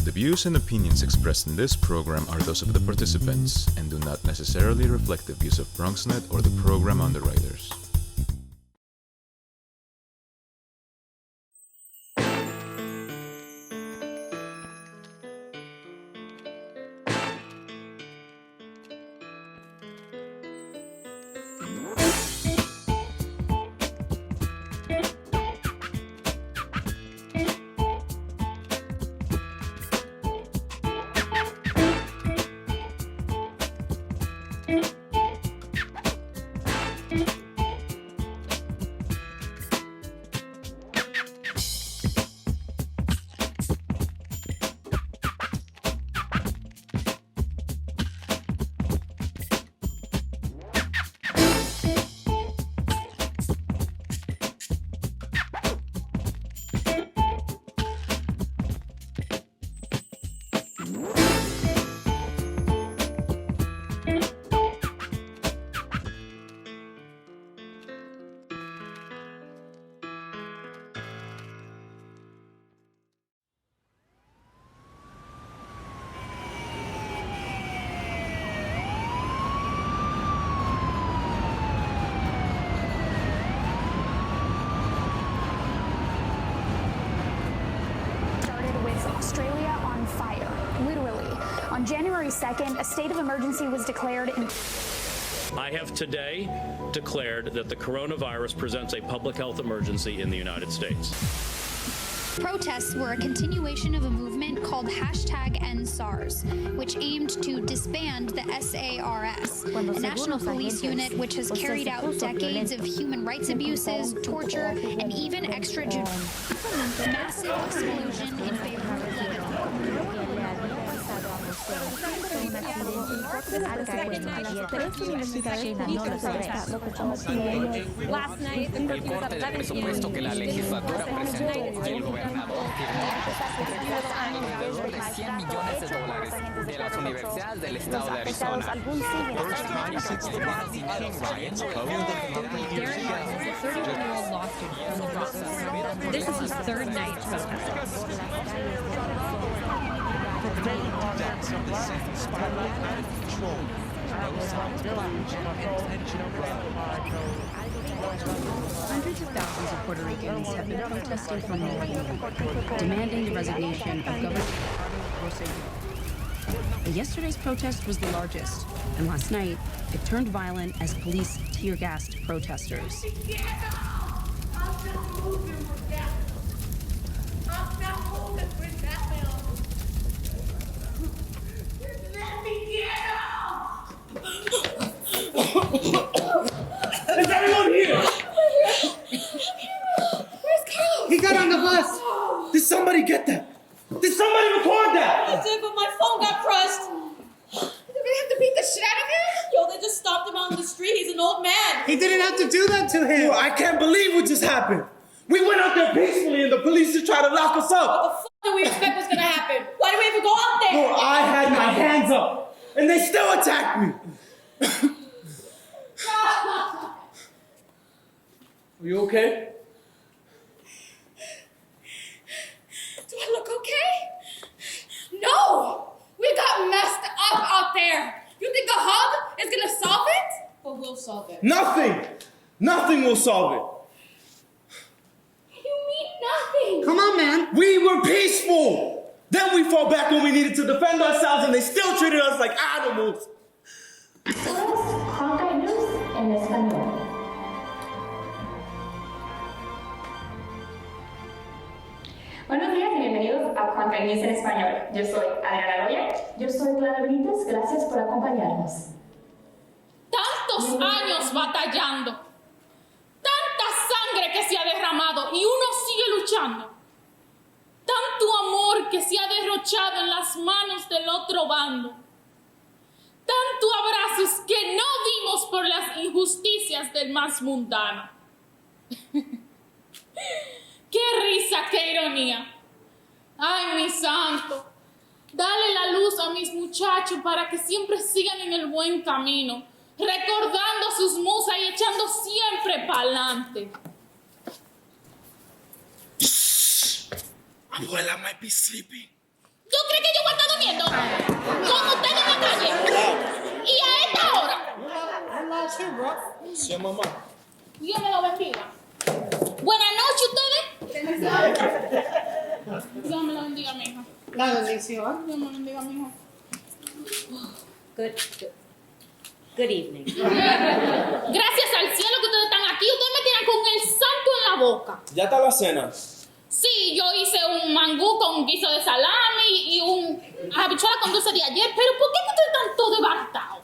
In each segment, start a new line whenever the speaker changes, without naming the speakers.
The views and opinions expressed in this program are those of the participants and do not necessarily reflect the views of BronxNet or the program underwriters.
On January 2nd, a state of emergency was declared in...
I have today declared that the coronavirus presents a public health emergency in the United States.
Protests were a continuation of a movement called #EndSARS, which aimed to disband the SARS, a national police unit which has carried out decades of human rights abuses, torture, and even extrajudicial massive explosion in favor of Lebanon.
Last night, the curfew was at 11 p.m.
que la legislatura presentó y el gobernador firmó alrededor de $100 millones de las universidades del estado de Arizona.
Darren Martin is a 31-year-old law student from the Bronx. This is his third night protesting.
Hundreds of thousands of Puerto Ricans have been protesting for more than a week, demanding the resignation of Governor But yesterday's protest was the largest, and last night it turned violent as police tear-gassed protesters.
Is everyone here?
Where's Carlos?
He got on the bus. Did somebody get that? Did somebody record that?
I did, but my phone got crushed. Did they have to beat the shit out of him? Yo, they just stopped him out in the street. He's an old man.
He didn't have to do that to him. Yo, I can't believe what just happened. We went out there peacefully and the police just tried to lock us up.
What the fuck did we expect was gonna happen? Why did we even go out there?
Yo, I had my hands up and they still attacked me. Are you okay?
Do I look okay? No! We got messed up out there. You think a hug is gonna solve it? But we'll solve it.
Nothing. Nothing will solve it.
You mean nothing?
Come on, man. We were peaceful. Then we fought back when we needed to defend ourselves and they still treated us like animals.
En español. Buenos días y bienvenidos a Contact News en español. Yo soy Arislady. Yo soy Clara Benítez. Gracias por acompañarnos.
Tantos años batallando. Tanta sangre que se ha derramado y uno sigue luchando. Tanto amor que se ha derrochado en las manos del otro bando. Tanto abrazos que no dimos por las injusticias del más mundano. ¡Qué risa, qué ironía! ¡Ay, mi santo! Dale la luz a mis muchachos para que siempre sigan en el buen camino, recordando sus musas y echando siempre pa' lante.
Abuela might be sleeping.
¿Tú crees que yo voy a estar durmiendo? Con ustedes en la calle. Y a esta hora.
Sí, mamá.
Dios me lo bendiga. Buenas noches, ustedes. Dios me lo bendiga, mija.
La bendición.
Dios me lo bendiga, mija.
Good evening.
Gracias al cielo que ustedes están aquí. Ustedes me tienen con el santo en la boca.
¿Ya está la cena?
Sí, yo hice un mangú con un guiso de salami y un habichuela con dulce de ayer. Pero ¿por qué que ustedes están todos desbaratados?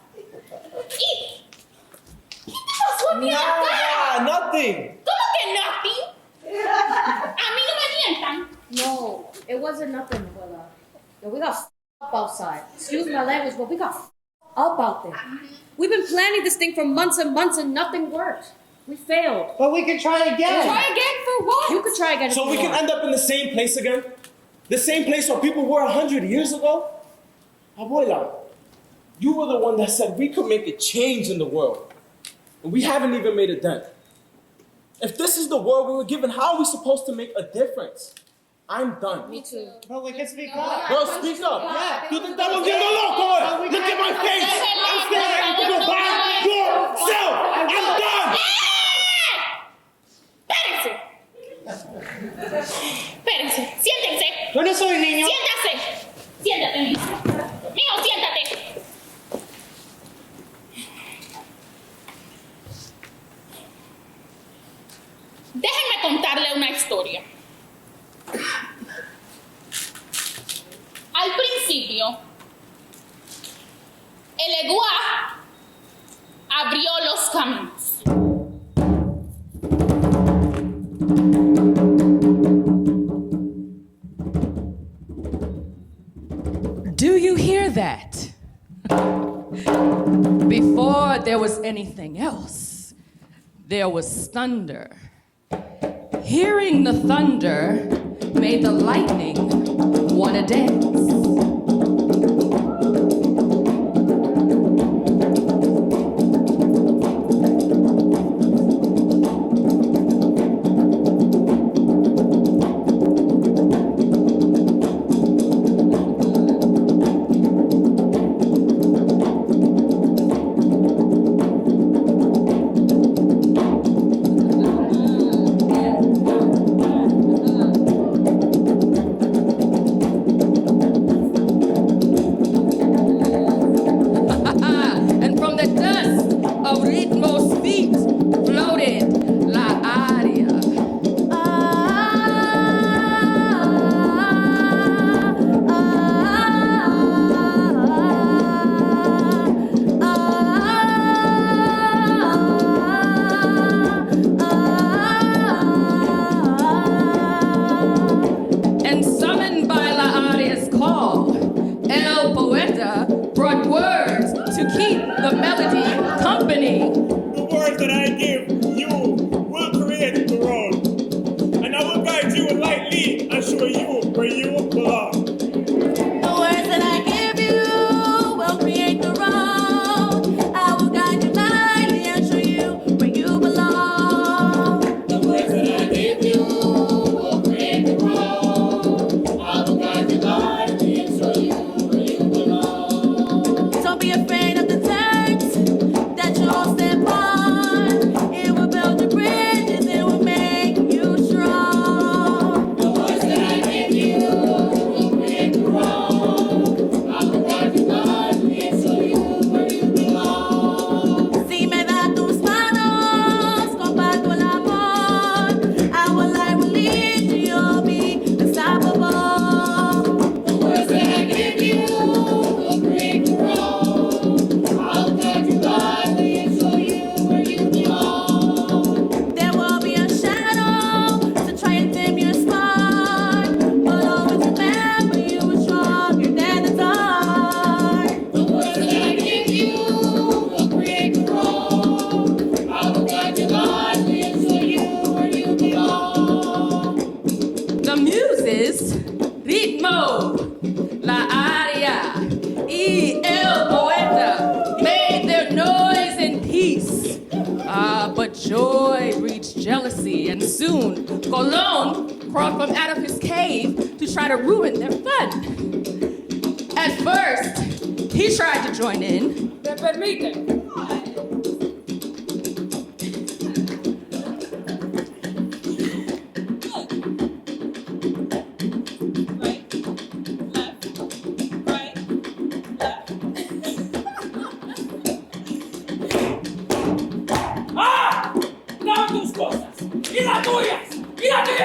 ¿Y qué te pasó aquí en la cara?
Nothing.
¿Cómo que nothing? A mí no me mientan.
No, it wasn't nothing, abuela. We got up outside. Excuse my language, but we got up out there. We've been planning this thing for months and months and nothing worked. We failed.
But we can try again.
Try again for what? You could try again.
So we can end up in the same place again? The same place where people were 100 years ago? Abuela, you were the one that said we could make a change in the world. And we haven't even made a dent. If this is the world we were given, how are we supposed to make a difference? I'm done.
Me too.
But we can speak up.
Girl, speak up.
Yeah.
You think that was getting loco? Look at my face. I'm still ready to go by yourself. I'm done.
Espérense, siéntense.
Yo no soy niño.
Siéntase. Siéntate, mijo. Mijo, siéntate. Déjenme contarle una historia. Al principio, el Egua abrió los caminos.
Do you hear that? Before there was anything else, there was thunder. Hearing the thunder made the lightning want to dance. RITMO, la ARIA, y el POETA made their noise in peace. But joy breeds jealousy, and soon Colón crawled from out of his cave to try to ruin their fun. At first, he tried to join in.
¿Me permiten?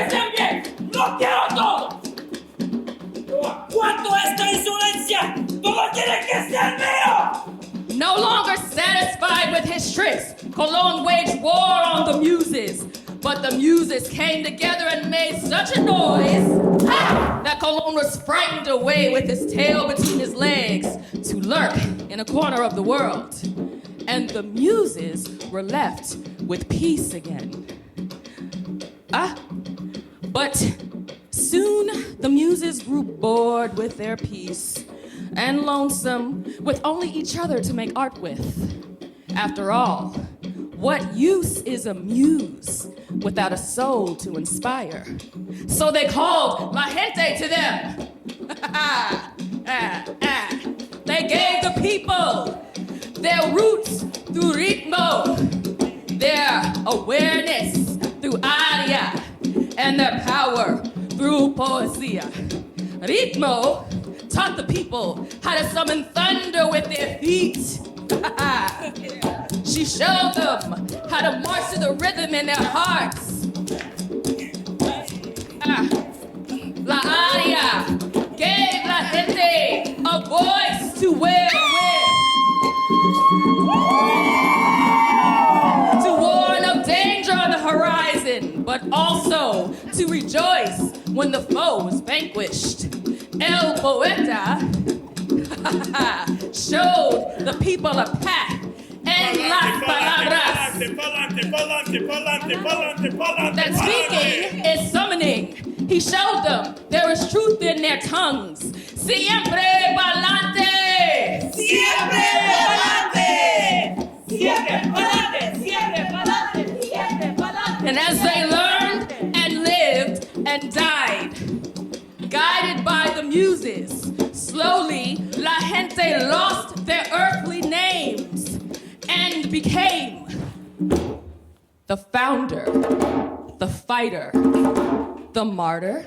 También. ¡Lo quiero todo! ¿Cuánto esta insolencia? ¡Todo tiene que ser mío!
No longer satisfied with his tricks, Colon waged war on the Muses. But the Muses came together and made such a noise that Colon was frightened away with his tail between his legs to lurk in a corner of the world. And the Muses were left with peace again. But soon the Muses grew bored with their peace and lonesome with only each other to make art with. After all, what use is a muse without a soul to inspire? So they called La Gente to them. They gave the people their roots through ritmo, their awareness through aria, and their power through poesia. Ritmo taught the people how to summon thunder with their feet. She showed them how to march to the rhythm in their hearts. La aria gave la gente a voice to wail with, to warn of danger on the horizon, but also to rejoice when the foe was vanquished. El Poeta showed the people a path and las palabras that speaking is summoning. He showed them there is truth in their tongues. Siempre Pa Lante!
Siempre Pa Lante! Siempre Pa Lante! Siempre Pa Lante! Siempre Pa Lante!
And as they learned and lived and died, guided by the Muses, slowly La Gente lost their earthly names and became the founder, the fighter, the martyr,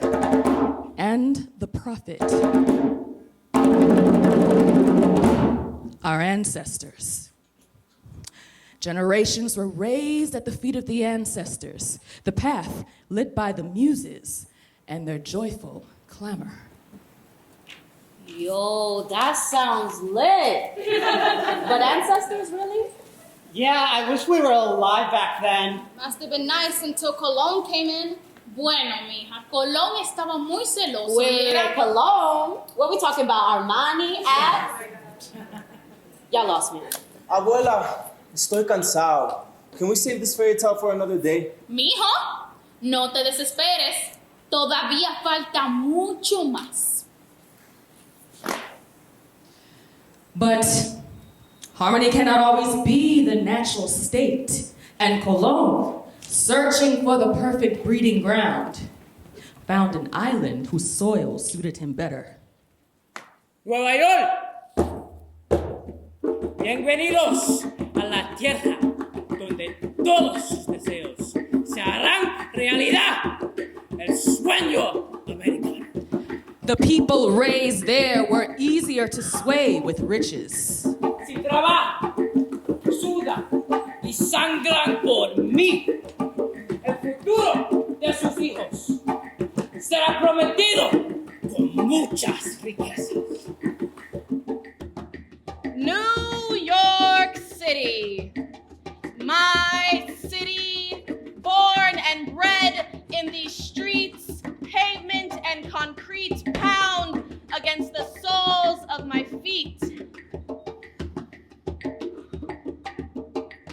and the prophet. Our ancestors. Generations were raised at the feet of the ancestors, the path lit by the Muses and their joyful clamor.
Yo, that sounds lit. But ancestors, really?
Yeah, I wish we were alive back then.
Must have been nice until Colón came in. Bueno, mija, Colón estaba muy celoso.
Wait, Colón? What are we talking about? Armani? Ads? Y'all lost me.
Abuela, estoy cansado. Can we save this fairy tale for another day?
Mijo, no te desesperes. Todavía falta mucho más.
But harmony cannot always be the natural state. And Colón, searching for the perfect breeding ground, found an island whose soil suited him better.
Nueva York, bienvenidos a la tierra donde todos sus deseos se harán realidad. El sueño americano.
The people raised there were easier to sway with riches.
Si trabajan, sudan y sangran por mí, el futuro de sus hijos será prometido con muchas riquezas.
New York City, my city, born and bred in these streets, pavement and concrete pound against the soles of my feet.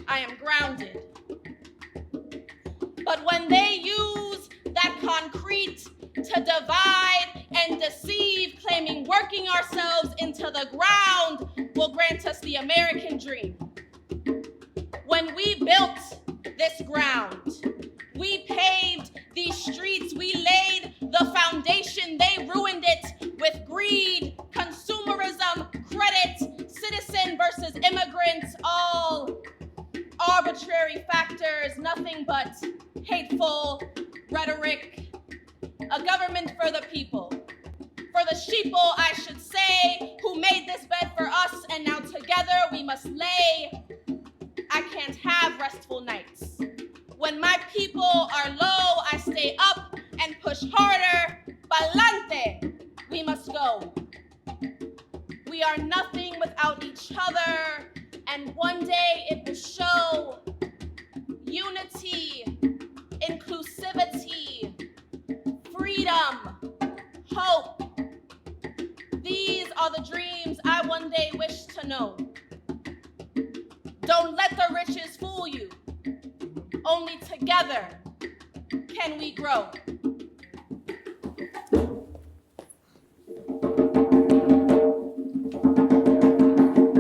I am grounded. But when they use that concrete to divide and deceive, claiming working ourselves into the ground will grant us the American dream. When we built this ground, we paved these streets, we laid foundation, they ruined it with greed, consumerism, credit, citizen versus immigrant, all arbitrary factors, nothing but hateful rhetoric. A government for the people. For the sheeple, I should say, who made this bed for us, and now together we must lay. I can't have restful nights. When my people are low, I stay up and push harder. Pa Lante, we must go. We are nothing without each other, and one day it will show unity, inclusivity, freedom, hope. These are the dreams I one day wish to know. Don't let the riches fool you. Only together can we grow.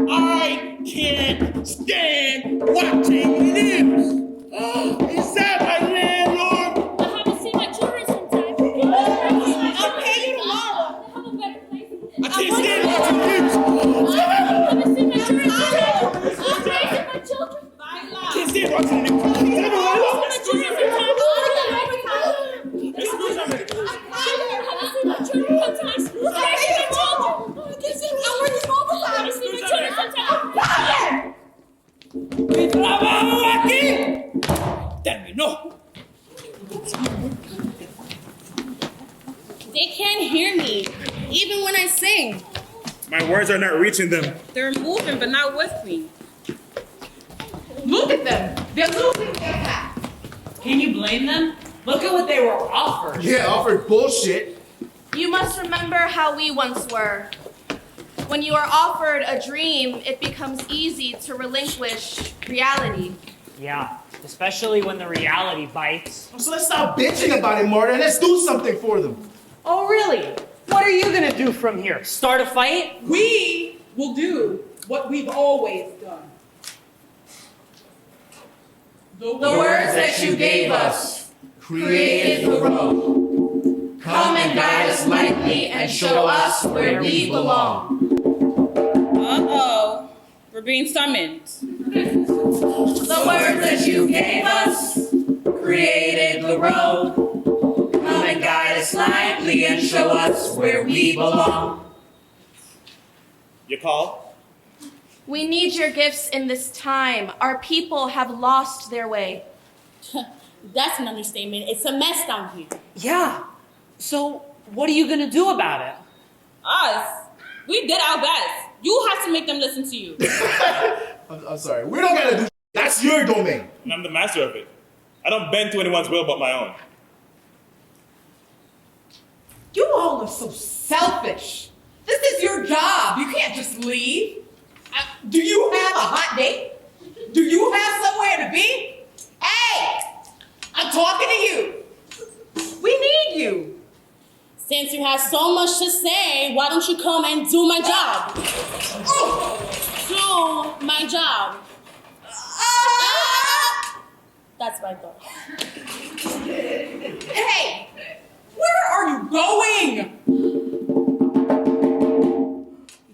I can't stand watching this. Oh, is that my landlord?
I haven't seen my children sometime.
I'll pay you tomorrow.
They have a better place.
I can't stand watching this.
I haven't seen my children sometime. I'm raising my children.
I can't stand watching this.
Mi trabajo aquí terminó.
They can't hear me, even when I sing.
My words are not reaching them.
They're moving, but not with me.
Look at them. They're losing their path. Can you blame them? Look at what they were offered.
Yeah, offered bullshit.
You must remember how we once were. When you are offered a dream, it becomes easy to relinquish reality.
Yeah, especially when the reality bites.
So let's stop bitching about it, Martyr, and let's do something for them.
Oh, really? What are you gonna do from here? Start a fight?
We will do what we've always done.
The words that you gave us created the road. Come and guide us lightly and show us where we belong.
Uh-oh, we're being summoned.
The words that you gave us created the road. Come and guide us lightly and show us where we belong.
You call?
We need your gifts in this time. Our people have lost their way.
That's an understatement. It's a mess down here.
Yeah. So, what are you gonna do about it?
Us? We did our best. You have to make them listen to you.
I'm sorry. We don't gotta do. That's your domain.
And I'm the master of it. I don't bend to anyone's will but my own.
You all are so selfish. This is your job. You can't just leave. Do you have a hot date? Do you have somewhere to be? Hey, I'm talking to you. We need you.
Since you have so much to say, why don't you come and do my job? Do my job. That's my thought.
Hey, where are you going?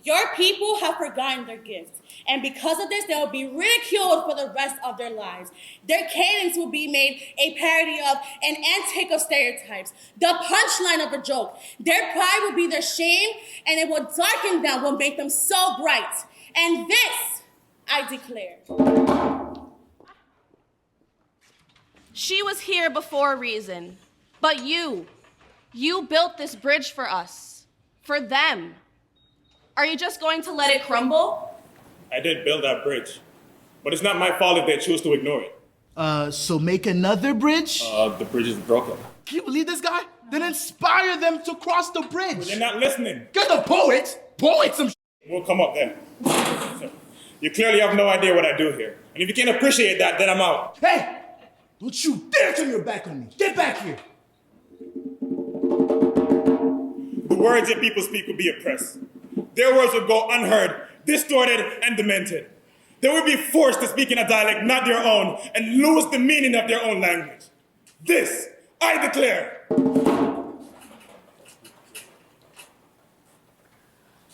Your people have forgotten their gifts, and because of this, they will be ridiculed for the rest of their lives. Their cadence will be made a parody of an antique of stereotypes, the punchline of a joke. Their pride will be their shame, and it will darken them, will make them so bright. And this, I declare.
She was here before a reason, but you built this bridge for us, for them. Are you just going to let it crumble?
I did build that bridge, but it's not my fault if they choose to ignore it.
So make another bridge?
The bridge is broken.
Can you believe this guy? Then inspire them to cross the bridge.
Well, they're not listening.
You're the poet. Poet some
We'll come up there. You clearly have no idea what I do here. And if you can't appreciate that, then I'm out.
Hey! Don't you dare turn your back on me. Get back here.
The words that people speak will be oppressed. Their words will go unheard, distorted, and demented. They will be forced to speak in a dialect not their own and lose the meaning of their own language. This, I declare.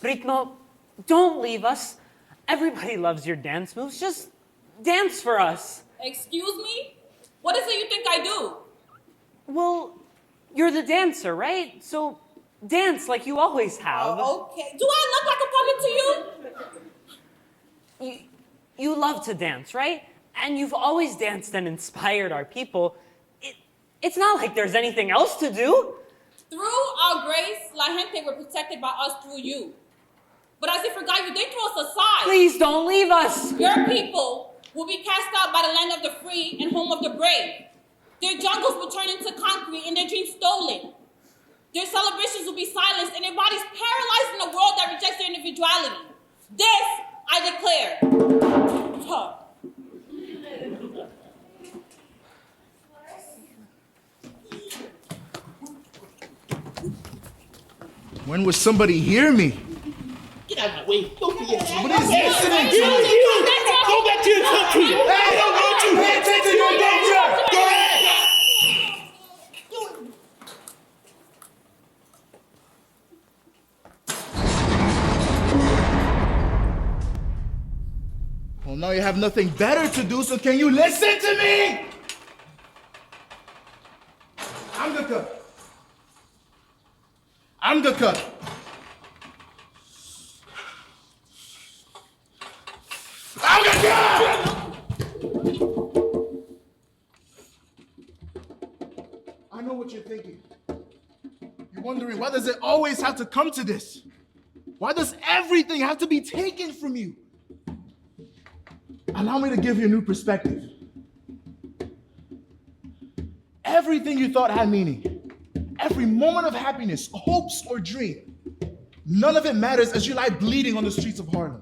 Ritmo, don't leave us. Everybody loves your dance moves. Just dance for us.
Excuse me? What is it you think I do?
Well, you're the dancer, right? So dance like you always have.
Okay. Do I look like a puppet to you?
You love to dance, right? And you've always danced and inspired our people. It's not like there's anything else to do.
Through our grace, La Gente were protected by us through you. But as if forgot you, they threw us aside.
Please don't leave us.
Your people will be cast out by the land of the free and home of the brave. Their jungles will turn into concrete and their dreams stolen. Their celebrations will be silenced and their bodies paralyzed in a world that rejects their individuality. This I declare.
When would somebody hear me?
Get out of my way. Don't be
What is listening to?
Go back to your country.
Hey, don't you pay attention, you're in danger. Go ahead. Well, now you have nothing better to do, so can you listen to me? I'm the cut. I know what you're thinking. You're wondering, why does it always have to come to this? Why does everything have to be taken from you? Allow me to give you a new perspective. Everything you thought had meaning, every moment of happiness, hopes, or dream, none of it matters as you lie bleeding on the streets of Harlem.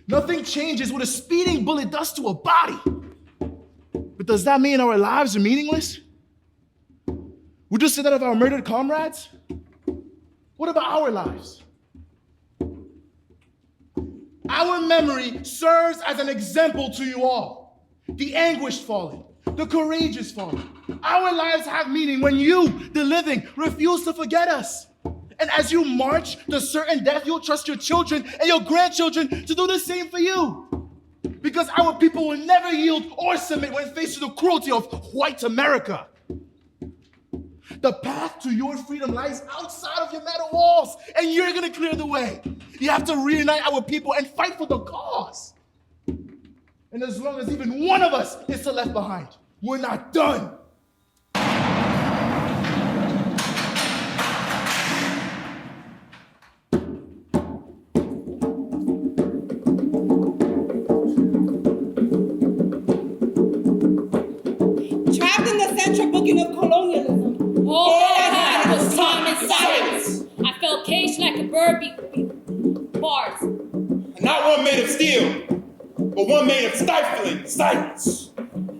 Nothing changes what a speeding bullet does to a body. But does that mean our lives are meaningless? Would you say that of our murdered comrades? What about our lives? Our memory serves as an example to you all. The anguished fallen, the courageous fallen. Our lives have meaning when you, the living, refuse to forget us. And as you march to certain death, you'll trust your children and your grandchildren to do the same for you. Because our people will never yield or submit when faced with the cruelty of white America. The path to your freedom lies outside of your metal walls, and you're gonna clear the way. You have to reunite our people and fight for the cause. And as long as even one of us is still left behind, we're not done.
Trapped in the central booking of colonialism.
All I had was time and silence. I felt caged like a bird bars.
Not one made of steel, but one made of stifling silence.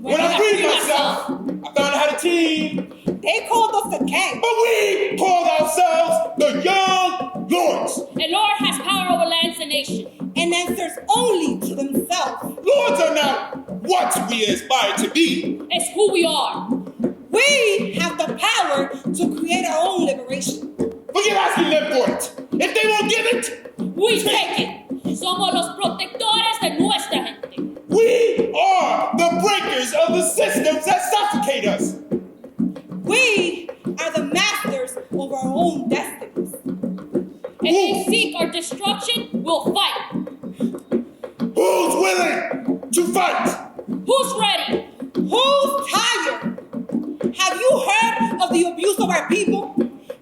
When I freed myself, I found I had a team.
They called us the gang.
But we called ourselves the Young Lords.
And Lord has power over lands and nations.
And answers only to themselves.
Lords are not what we aspire to be.
It's who we are.
We have the power to create our own liberation.
Forget asking them for it. If they won't give it,
we take it. Somos los protectores de nuestra gente.
We are the breakers of the systems that suffocate us.
We are the masters of our own destinies.
If they seek our destruction, we'll fight.
Who's willing to fight?
Who's ready?
Who's tired? Have you heard of the abuse of our people?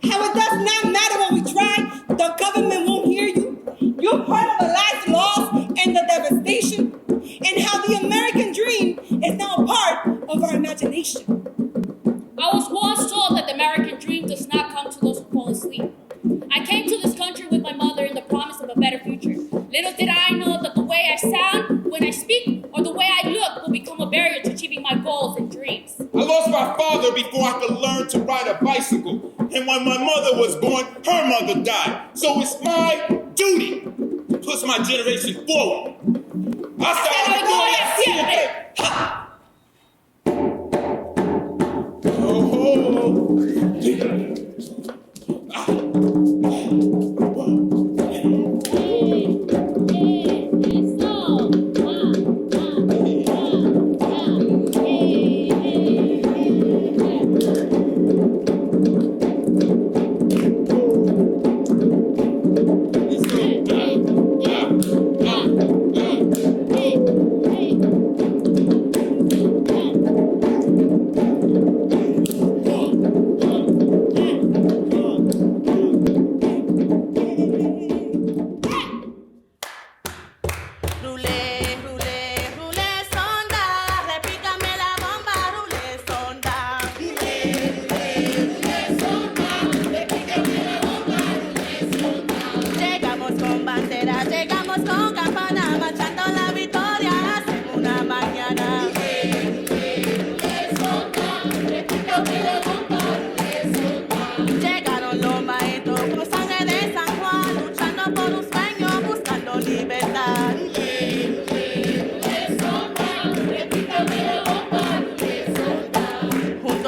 How it does not matter what we try, the government won't hear you. You've heard of the last laws and the devastation, and how the American dream is now a part of our imagination.
I was once told that the American dream does not come to those who fall asleep. I came to this country with my mother in the promise of a better future. Little did I know that the way I sound when I speak or the way I look will become a barrier to achieving my goals and dreams.
I lost my father before I could learn to ride a bicycle. And when my mother was born, her mother died. So it's my duty to push my generation forward. Hasta la gloria siempre.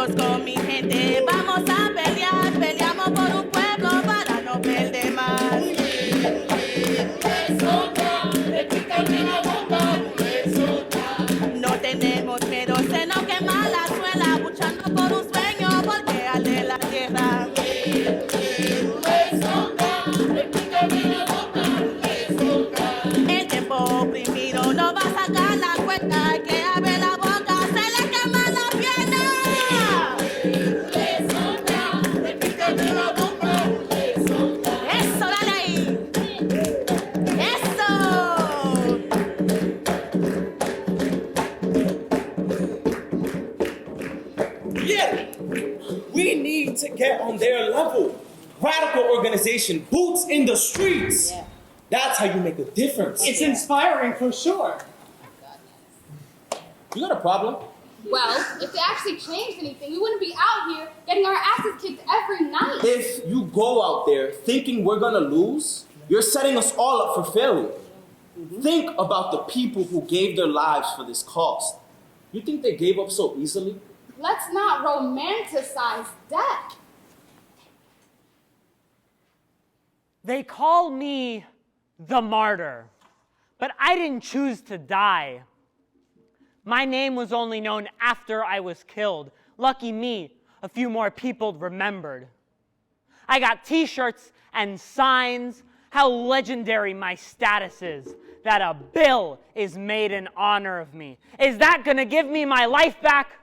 juntos con mi gente vamos a pelear, peleamos por un pueblo para no perder más. No tenemos miedo, se nos quema la suela, luchando por un sueño, porque arde la tierra. El tiempo oprimido no va a sacar la cuenta, que abre la boca, se le quema la pierna. Eso, dale ahí. Eso.
Yeah, we need to get on their level. Radical organization, boots in the streets. Yeah. That's how you make a difference.
It's inspiring for sure.
You got a problem?
Well, if they actually changed anything, we wouldn't be out here getting our asses kicked every night.
If you go out there thinking we're gonna lose, you're setting us all up for failure. Think about the people who gave their lives for this cause. You think they gave up so easily?
Let's not romanticize death.
They call me the martyr, but I didn't choose to die. My name was only known after I was killed. Lucky me, a few more people remembered. I got t-shirts and signs, how legendary my status is, that a bill is made in honor of me. Is that gonna give me my life back?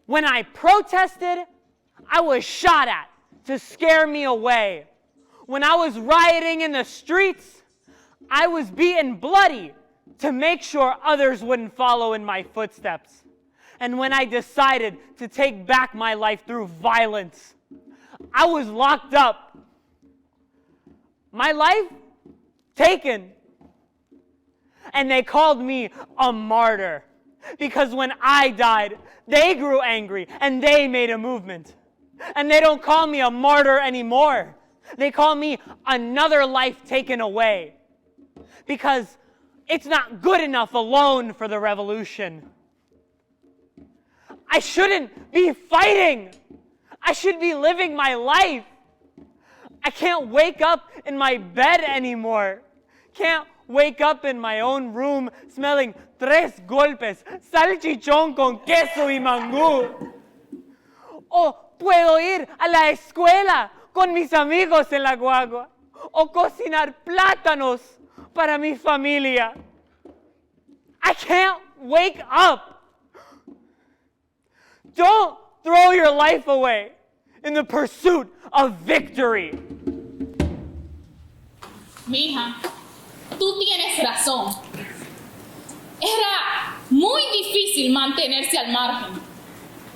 When I protested, I was shot at to scare me away. When I was rioting in the streets, I was beaten bloody to make sure others wouldn't follow in my footsteps. And when I decided to take back my life through violence, I was locked up. My life taken. And they called me a martyr. Because when I died, they grew angry and they made a movement. And they don't call me a martyr anymore. They call me another life taken away. Because it's not good enough alone for the revolution. I shouldn't be fighting. I should be living my life. I can't wake up in my bed anymore. Can't wake up in my own room smelling tres golpes, salchichón con queso y mangú. O puedo ir a la escuela con mis amigos en la guagua. O cocinar plátanos para mi familia. I can't wake up. Don't throw your life away in the pursuit of victory.
Mija, tú tienes razón. Era muy difícil mantenerse al margen,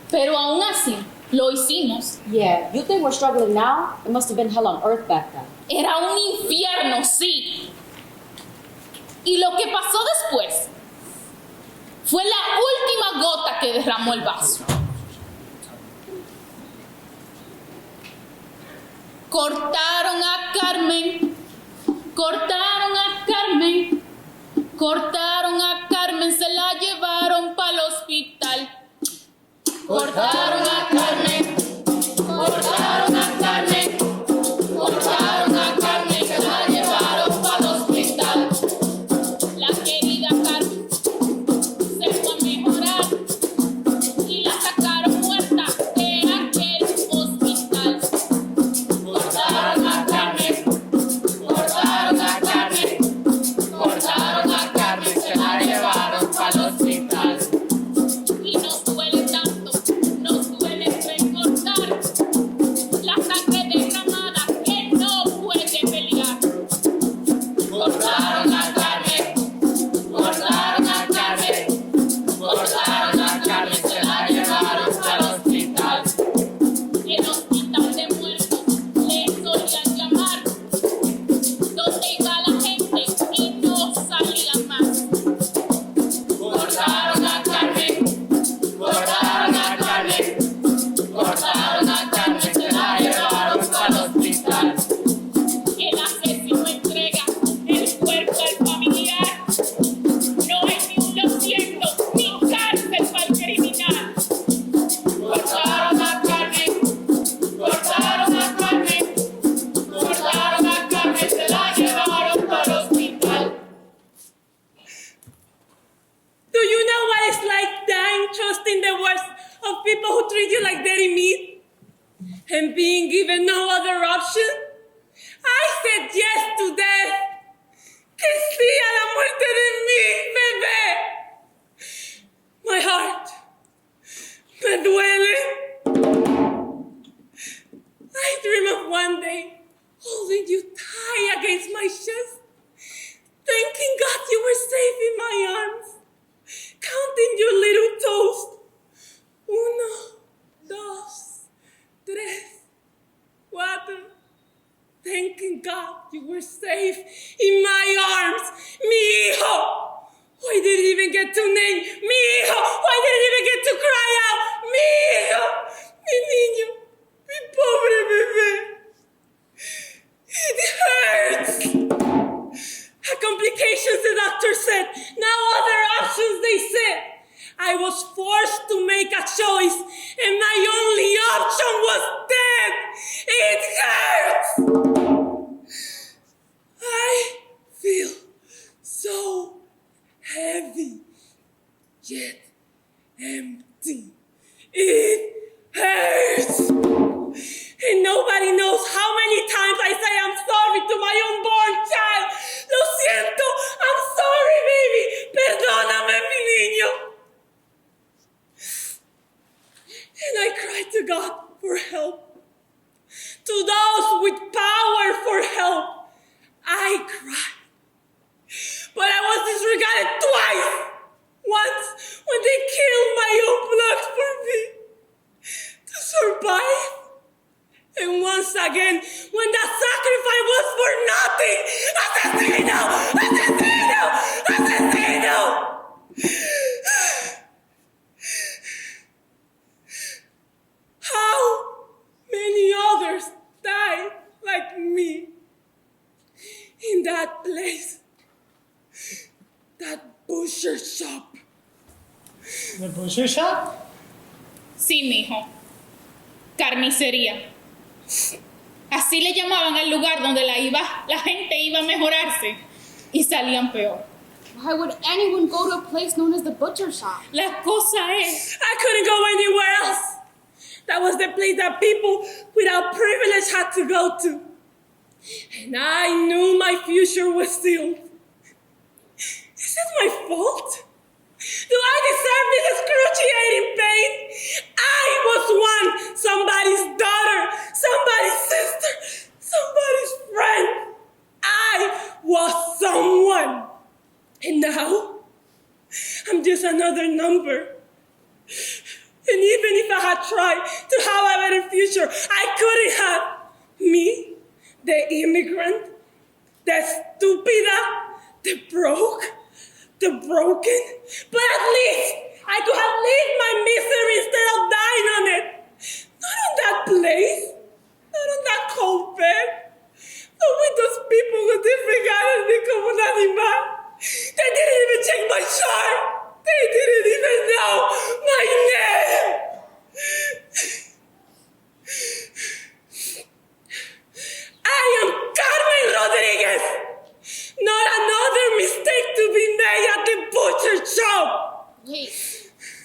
pero aún así lo hicimos.
Yeah, you think we're struggling now? It must have been hell on earth back then.
Era un infierno, sí. Y lo que pasó después fue la última gota que derramó el vaso. Cortaron a Carmen, cortaron a Carmen, cortaron a Carmen, se la llevaron para el hospital. Cortaron a Carmen, cortaron a Carmen, cortaron a Carmen, se la llevaron para el hospital. La querida Carmen se fue a mejorar y la sacaron muerta de aquel hospital. Cortaron a Carmen, cortaron a Carmen, cortaron a Carmen, se of people who treat you like dirty meat, and being given no other option, I said yes to death. Que sí a la muerte de mi bebé. My heart me duele. I dream of one day holding you tight against my chest, thanking God you were safe in my arms, counting your little toes. 1, 2, 3, 4. Thanking God you were safe in my arms. Mi hijo. Why did it even get to name? Mi hijo. Why did it even get to cry out? Mi hijo. Mi niño. Mi pobre bebé. It hurts. A complications, the doctor said. No other options, they said. I was forced to make a choice, and my only option was death. It hurts. I feel so heavy, yet empty. It hurts. And nobody knows how many times I say I'm sorry to my unborn child. Lo siento. I'm sorry, baby. Perdóname, mi niño. And I cried to God for help. To those with power for help, I cried. But I was disregarded twice. Once when they killed my own blood for me to survive. And once again when that sacrifice was for nothing. Asesino! Asesino! Asesino! How many others died like me in that place? That butcher shop.
The butcher shop?
Sí, mijo. Carnicería. Así le llamaban al lugar donde la gente iba a mejorarse y salían peor.
Why would anyone go to a place known as the butcher shop?
La cosa es, I couldn't go anywhere else. That was the place that people without privilege had to go to. And I knew my future was sealed. Is it my fault? Do I deserve this excruciating pain? I was one, somebody's daughter, somebody's sister, somebody's friend. I was someone. And now, I'm just another number. And even if I had tried to have a better future, I couldn't have. Me, the immigrant, the stupida, the broke, the broken. But at least I could have lived my misery instead of dying on it. Not on that place, not on that cold bed, not with those people who disregarded me como un animal. They didn't even check my chart. They didn't even know my name. I am Carmen Rodriguez. Not another mistake to be made at the butcher shop.
Wait,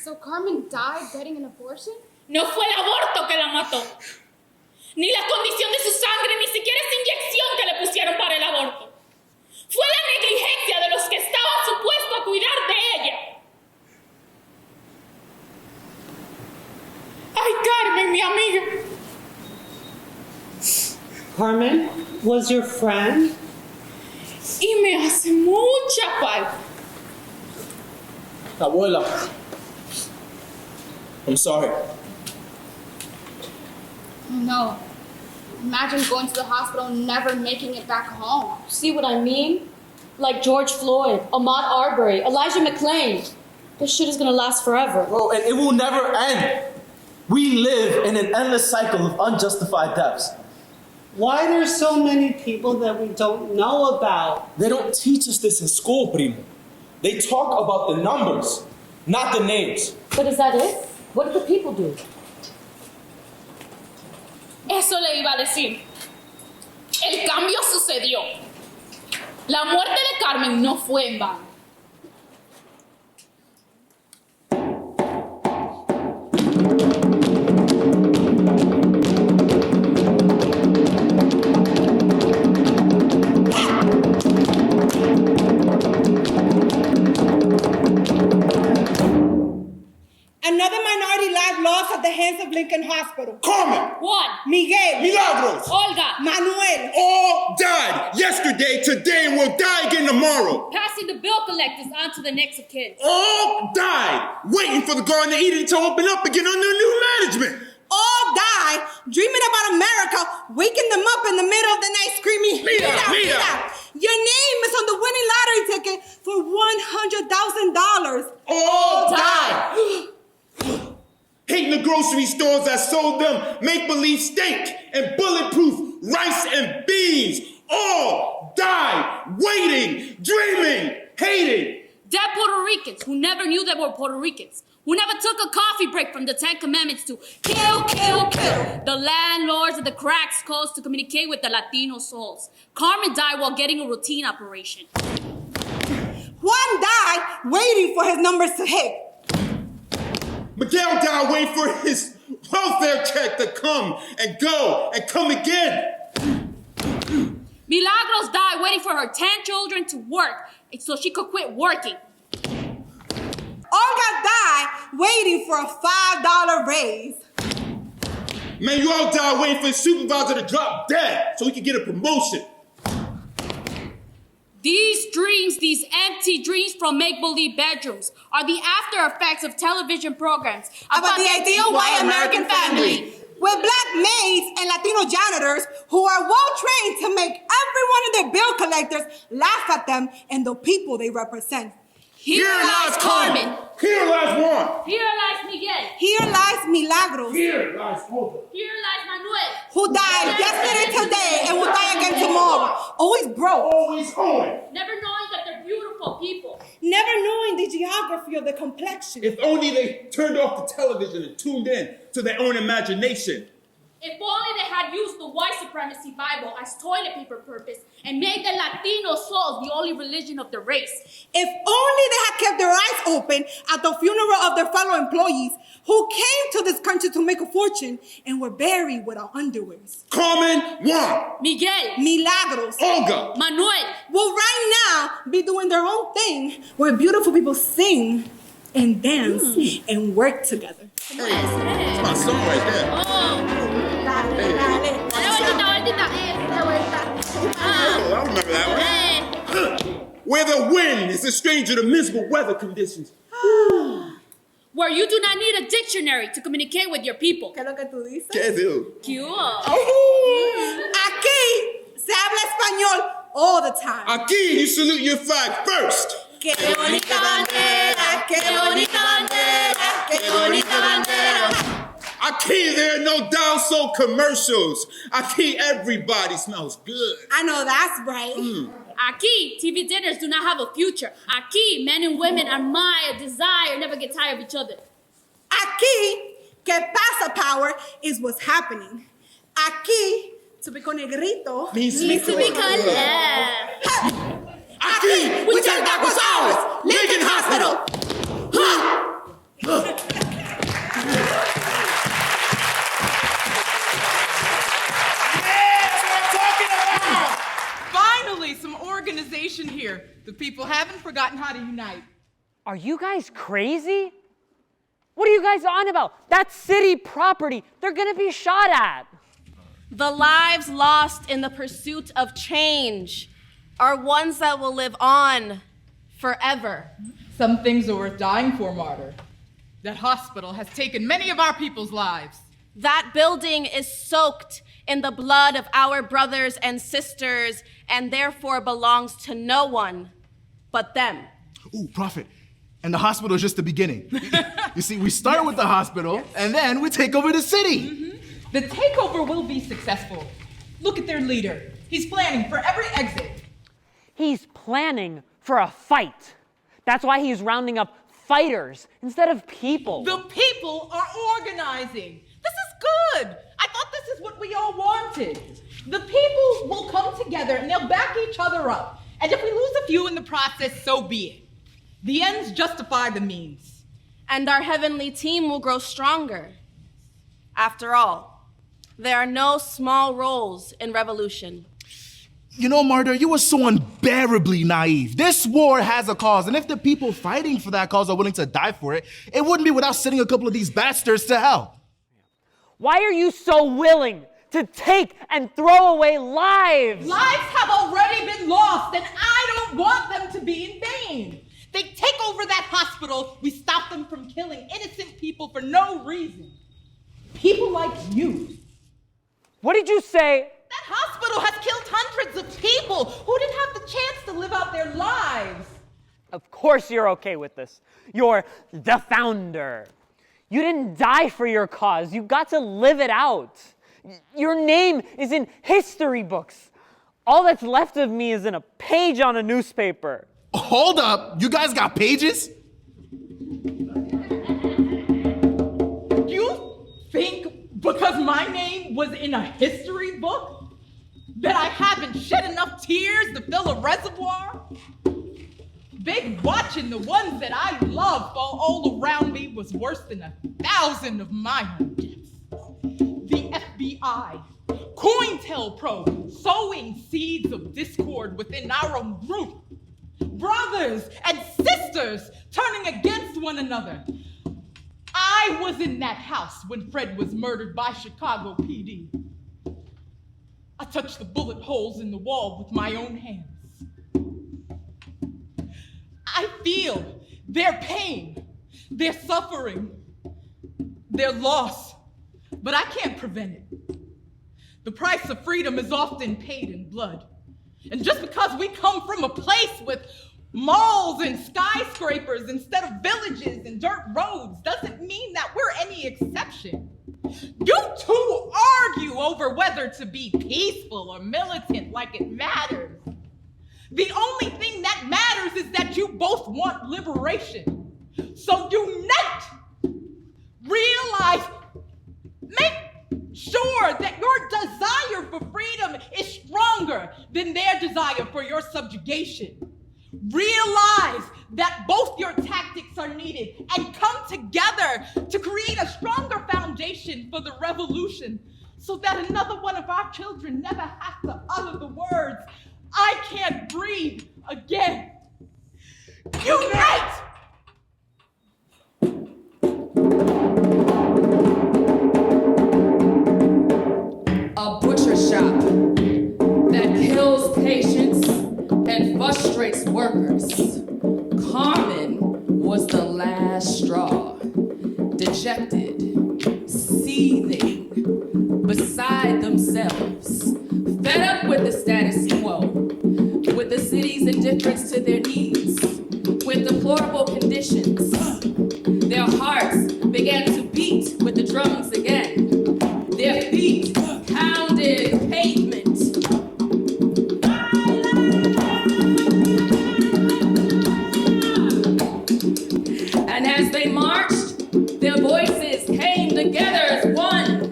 so Carmen died getting an abortion?
No fue el aborto que la mató. Ni la condición de su sangre, ni siquiera esa inyección que le pusieron para el aborto. Fue la negligencia de los que estaban supuestos a cuidar de ella. Ay, Carmen, mi amiga.
Carmen was your friend?
Y me hace mucha falta.
Abuela, I'm sorry.
No. Imagine going to the hospital and never making it back home.
See what I mean? Like George Floyd, Ahmaud Arbery, Elijah McClain. This shit is gonna last forever.
Bro, and it will never end. We live in an endless cycle of unjustified deaths.
Why there's so many people that we don't know about?
They don't teach us this in school, Primo. They talk about the numbers, not the names.
But is that it? What did the people do?
Eso le iba a decir. El cambio sucedió. La muerte de Carmen no fue en vano.
lost at the hands of Lincoln Hospital.
Carmen!
Juan!
Miguel!
Milagros!
Olga!
Manuel!
All died yesterday, today, and will die again tomorrow.
Passing the bill collectors on to the next of kin.
All died waiting for the Garden of Eden to open up again under new management.
All died dreaming about America, waking them up in the middle of the night screaming, Mira! Your name is on the winning lottery ticket for $100,000.
All died hating the grocery stores that sold them make-believe steak and bulletproof rice and beans. All died waiting, dreaming, hating.
Dead Puerto Ricans who never knew they were Puerto Ricans, who never took a coffee break from the 10 Commandments to kill, kill, kill. The landlords of the cracks calls to communicate with the Latino souls. Carmen died while getting a routine operation.
Juan died waiting for his numbers to hit.
Miguel died waiting for his welfare check to come and go and come again.
Milagros died waiting for her 10 children to work so she could quit working.
Olga died waiting for a $5 raise.
Mayo died waiting for his supervisor to drop dead so he could get a promotion.
These dreams, these empty dreams from make-believe bedrooms, are the after effects of television programs
about the ideal white American family, with black maids and Latino janitors who are well-trained to make every one of their bill collectors laugh at them and the people they represent.
Here lies Carmen.
Here lies Juan.
Here lies Miguel.
Here lies Milagros.
Here lies Olga.
Here lies Manuel.
Who died yesterday, today, and will die again tomorrow. Always broke.
Always owing.
Never knowing that they're beautiful people.
Never knowing the geography of the complexion.
If only they turned off the television and tuned in to their own imagination.
If only they had used the white supremacy Bible as toilet paper purpose and made the Latino souls the only religion of the race.
If only they had kept their eyes open at the funeral of their fellow employees who came to this country to make a fortune and were buried without underwears.
Carmen, Juan.
Miguel.
Milagros.
Olga. Manuel.
Will right now be doing their own thing where beautiful people sing and dance and work together.
Hey, that's my song right there.
Oh.
I remember that one. Where the wind is a stranger to miserable weather conditions.
Where you do not need a dictionary to communicate with your people.
¿Qué es lo que tú dices?
¿Qué digo?
Aquí se habla español all the time.
Aquí you salute your flag first.
Qué bonita bandera, qué bonita bandera, qué bonita bandera.
Aquí there are no down sold commercials. Aquí everybody smells good.
I know that's right.
Aquí, TV dinners do not have a future. Aquí, men and women admire, desire, never get tired of each other.
Aquí, que pasa power is what's happening. Aquí, to be con negrito
means to be con love.
Aquí, we take back what's ours. Lincoln Hospital.
Finally, some organization here. The people haven't forgotten how to unite.
Are you guys crazy? What are you guys on about? That's city property. They're gonna be shot at.
The lives lost in the pursuit of change are ones that will live on forever.
Some things are worth dying for, Martyr. That hospital has taken many of our people's lives.
That building is soaked in the blood of our brothers and sisters and therefore belongs to no one but them.
Ooh, Prophet. And the hospital is just the beginning. You see, we start with the hospital and then we take over the city.
The takeover will be successful. Look at their leader. He's planning for every exit.
He's planning for a fight. That's why he's rounding up fighters instead of people.
The people are organizing. This is good. I thought this is what we all wanted. The people will come together and they'll back each other up. And if we lose a few in the process, so be it. The ends justify the means.
And our heavenly team will grow stronger. After all, there are no small roles in revolution.
You know, Martyr, you were so unbearably naive. This war has a cause, and if the people fighting for that cause are willing to die for it, it wouldn't be without sending a couple of these bastards to hell.
Why are you so willing to take and throw away lives?
Lives have already been lost, and I don't want them to be in vain. They take over that hospital, we stop them from killing innocent people for no reason. People like you.
What did you say?
That hospital has killed hundreds of people who didn't have the chance to live out their lives.
Of course you're okay with this. You're the founder. You didn't die for your cause. You got to live it out. Your name is in history books. All that's left of me is in a page on a newspaper.
Hold up, you guys got pages?
You think because my name was in a history book that I haven't shed enough tears to fill a reservoir? Big watching the ones that I love fall all around me was worse than 1,000 of my own deaths. The FBI, COINTELPRO, sowing seeds of discord within our own group. Brothers and sisters turning against one another. I was in that house when Fred was murdered by Chicago PD. I touched the bullet holes in the wall with my own hands. I feel their pain, their suffering, their loss, but I can't prevent it. The price of freedom is often paid in blood. And just because we come from a place with malls and skyscrapers instead of villages and dirt roads doesn't mean that we're any exception. You two argue over whether to be peaceful or militant like it matters. The only thing that matters is that you both want liberation. So unite, realize, make sure that your desire for freedom is stronger than their desire for your subjugation. Realize that both your tactics are needed and come together to create a stronger foundation for the revolution so that another one of our children never has to utter the words, "I can't breathe again." Unite!
A butcher shop that kills patients and frustrates workers. Carmen was the last straw, dejected, seething, beside themselves, fed up with the status quo, with the city's indifference to their needs, with deplorable conditions. Their hearts began to beat with the drums again. Their feet pounded pavement. And as they marched, their voices came together as one.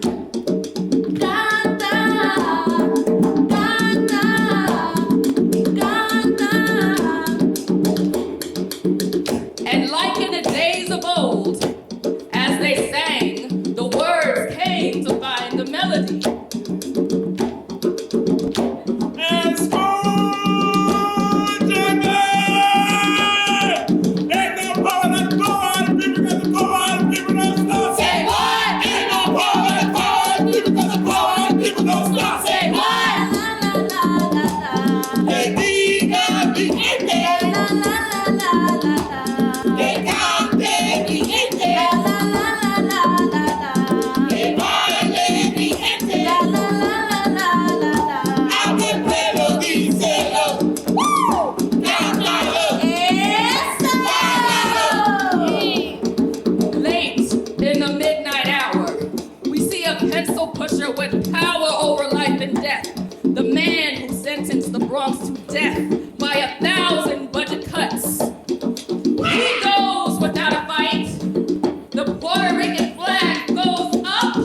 And like in the days of old, as they sang, the words came to find the melody. With power over life and death, the man who sentenced the Bronx to death by 1,000 budget cuts. He goes without a fight. The Puerto Rican flag goes up,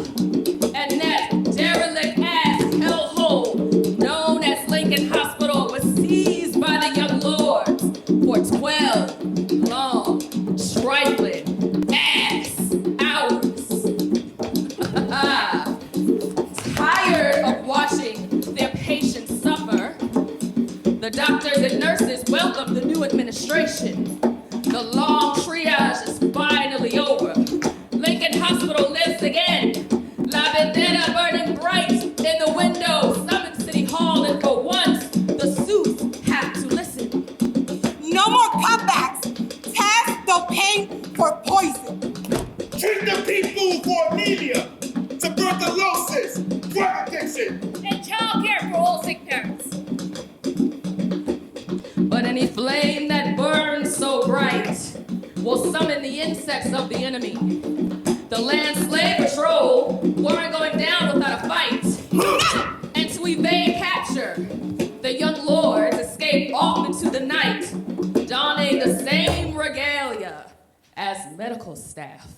and that derelict ass hellhole known as Lincoln Hospital was seized by the young lords for 12 long, trifling ass hours. Tired to administration. The long triage is finally over. Lincoln Hospital lives again. La Vendetta burning bright in the window. Summoned City Hall, and for once, the suits have to listen.
No more cutbacks. Test the pain for poison.
Treat the people for anemia, tuberculosis, drug addiction,
and childcare for all sick parents.
But any flame that burns so bright will summon the insects of the enemy. The land slave patrol weren't going down without a fight. And to evade capture, the young lords escape off into the night, donning the same regalia as medical staff.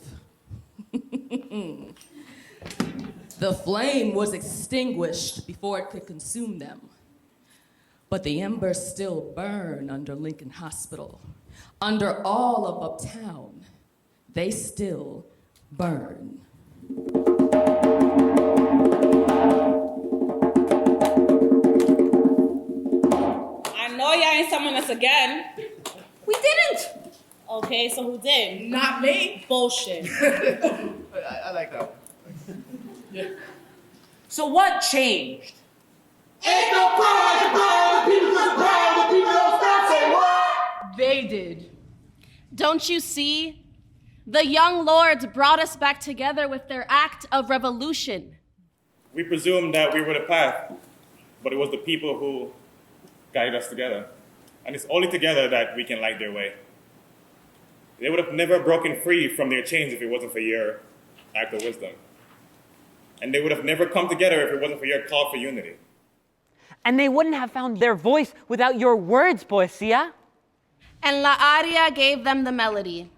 The flame was extinguished before it could consume them. But the embers still burn under Lincoln Hospital. Under all of Uptown, they still burn.
I know y'all ain't summoning us again.
We didn't.
Okay, so who did?
Not me.
Bullshit.
I like that one.
Yeah. So what changed?
Ain't no pride, the people don't stop saying what?
They did.
Don't you see? The young lords brought us back together with their act of revolution.
We presumed that we were the path, but it was the people who guided us together. And it's only together that we can light their way. They would have never broken free from their chains if it wasn't for your act of wisdom. And they would have never come together if it wasn't for your call for unity.
And they wouldn't have found their voice without your words, Poesia.
And La Aria gave them the melody.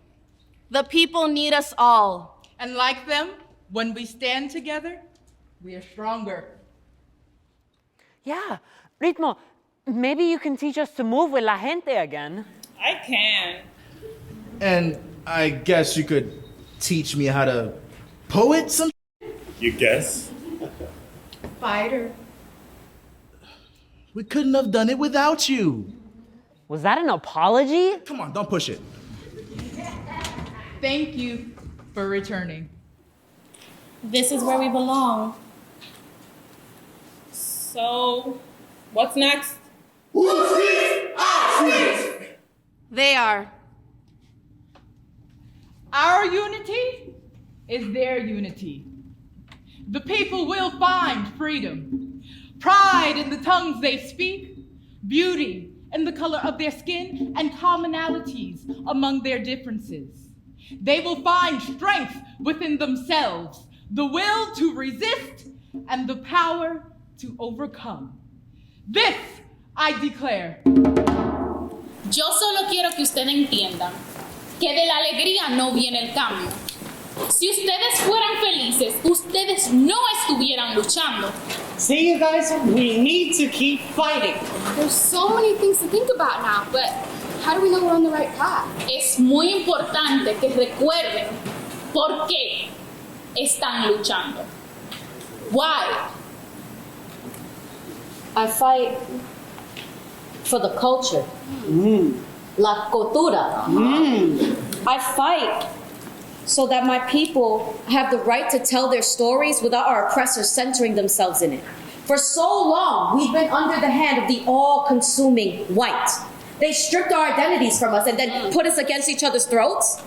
The people need us all.
And like them, when we stand together, we are stronger.
Yeah, Ritmo, maybe you can teach us to move with la gente again.
I can.
And I guess you could teach me how to poet some.
You guess?
Fighter.
We couldn't have done it without you.
Was that an apology?
Come on, don't push it.
Thank you for returning.
This is where we belong. So, what's next?
Who's this?
They are.
Our unity is their unity. The people will find freedom, pride in the tongues they speak, beauty in the color of their skin, and commonalities among their differences. They will find strength within themselves, the will to resist, and the power to overcome. This I declare.
Yo solo quiero que ustedes entiendan que de la alegría no viene el cambio. Si ustedes fueran felices, ustedes no estuvieran luchando.
See, you guys, we need to keep fighting.
There's so many things to think about now, but how do we know we're on the right path?
Es muy importante que recuerden por qué están luchando. Why?
I fight for the culture. La cultura. I fight so that my people have the right to tell their stories without our oppressors centering themselves in it. For so long, we've been under the hand of the all-consuming white. They stripped our identities from us and then put us against each other's throats.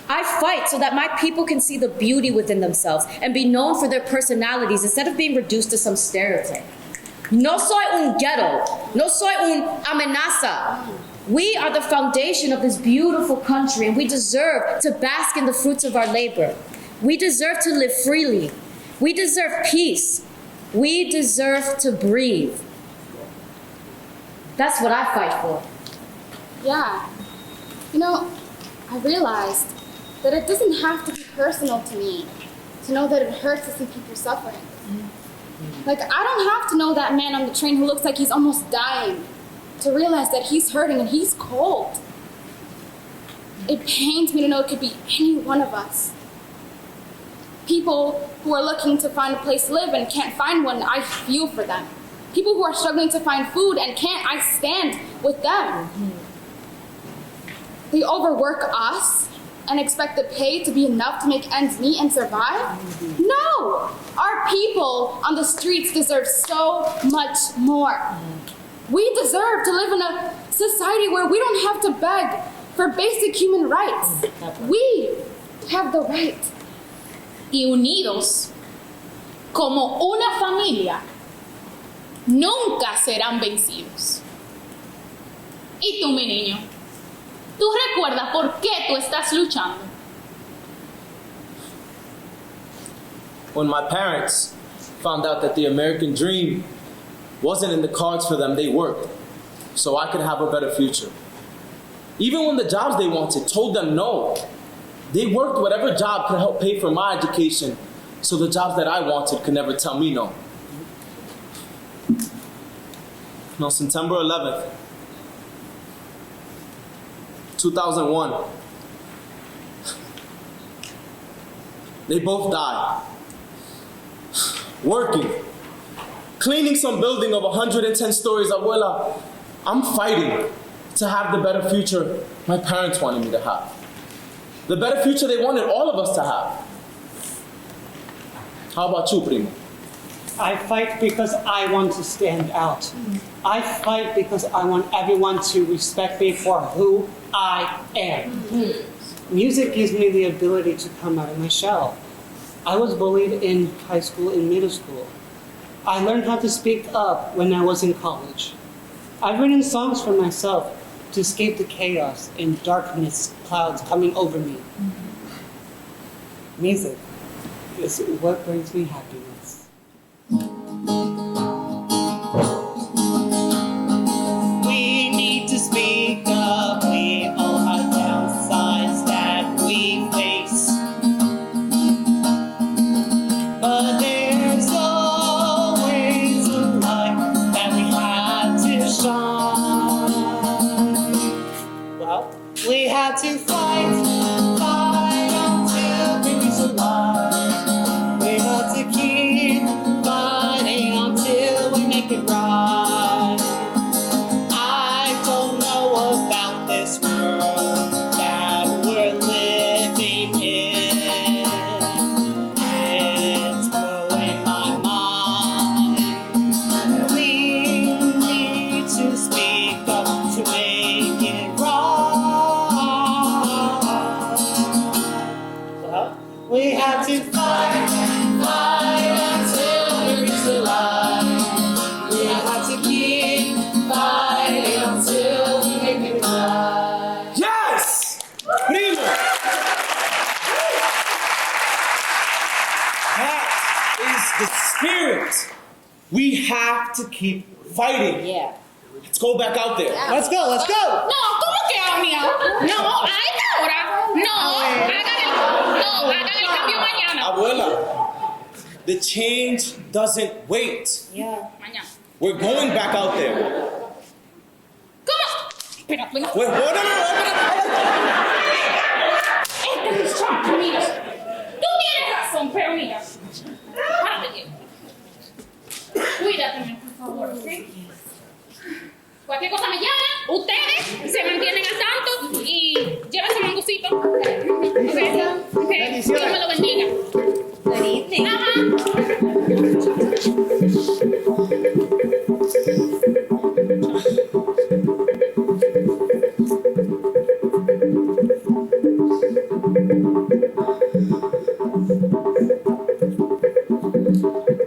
I fight so that my people can see the beauty within themselves and be known for their personalities instead of being reduced to some stereotype. No soy un ghetto. No soy un amenaza. We are the foundation of this beautiful country, and we deserve to bask in the fruits of our labor. We deserve to live freely. We deserve peace. We deserve to breathe. That's what I fight for.
Yeah. You know, I realized that it doesn't have to be personal to me to know that it hurts to see people suffering. Like, I don't have to know that man on the train who looks like he's almost dying to realize that he's hurting and he's cold. It pains me to know it could be any one of us. People who are looking to find a place to live and can't find one, I feel for them. People who are struggling to find food and can't, I stand with them. They overwork us and expect the pay to be enough to make ends meet and survive? No! Our people on the streets deserve so much more. We deserve to live in a society where we don't have to beg for basic human rights. We have the right.
Y unidos, como una familia, nunca serán vencidos. Y tú, mi niño, ¿tú recuerdas por qué tú estás luchando?
When my parents found out that the American dream wasn't in the cards for them, they worked so I could have a better future. Even when the jobs they wanted told them no, they worked whatever job could help pay for my education so the jobs that I wanted could never tell me no. On September 11th, 2001, they both died. Working, cleaning some building of 110 stories. Abuela, I'm fighting to have the better future my parents wanted me to have. The better future they wanted all of us to have. How about you, Primo?
I fight because I want to stand out. I fight because I want everyone to respect me for who I am. Music gives me the ability to come out of my shell. I was bullied in high school and middle school. I learned how to speak up when I was in college. I've written songs for myself to escape the chaos and darkness clouds coming over me. Music is what brings me happiness. We need to speak up. We all have downsides that we face. But there's always a light that we have to shine. Well, we have to fight until we reach the light. We have to keep fighting until we make it right. I don't know about this world that we're living in. It's blowing my mind. We need to speak up to make it right. Well, we have to fight until we reach the light. We have to keep fighting until we make it right.
Yes! Primo! That is the spirit. We have to keep fighting.
Yeah.
Let's go back out there.
Let's go, let's go.
No, ¿cómo que ahora? No, a esta hora. No, hagan el cambio mañana.
Abuela, the change doesn't wait.
Yeah.
Mañana.
We're going back out there.
¿Cómo? Espera,
Wait, hold on.
Este muchacho, mira. Tú tienes razón, pero mira. Párate. Cuídate, por favor, ¿ok? Cualquier cosa me llaman, ustedes se mantienen al tanto y lleven su mangucito. Ok. Dios me lo bendiga. Ajá.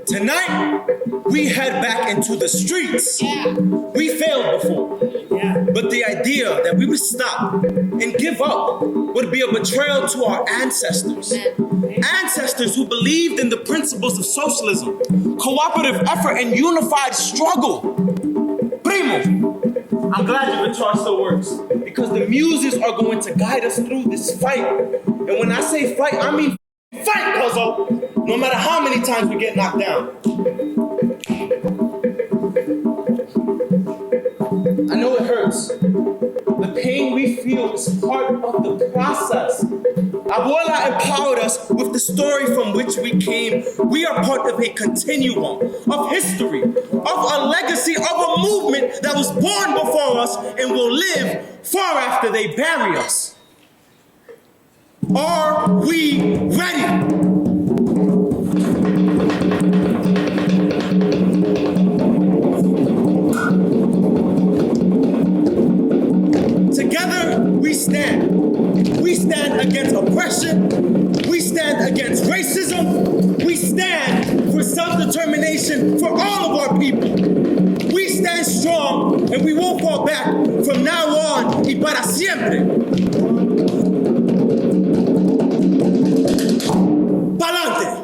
Tonight, we head back into the streets.
Yeah.
We failed before.
Yeah.
But the idea that we would stop and give up would be a betrayal to our ancestors. Ancestors who believed in the principles of socialism, cooperative effort, and unified struggle. Primo, I'm glad your guitar still works because the muses are going to guide us through this fight. And when I say fight, I mean fight, CUZZO, no matter how many times we get knocked down. I know it hurts, The pain we feel is part of the process. Abuela empowered us with the story from which we came. We are part of a continuum of history, of a legacy, of a movement that was born before us and will live far after they bury us. Are we ready? Together we stand. We stand against oppression. We stand against racism. We stand for self-determination for all of our people. We stand strong and we won't fall back from now on y para siempre. Pa Lante.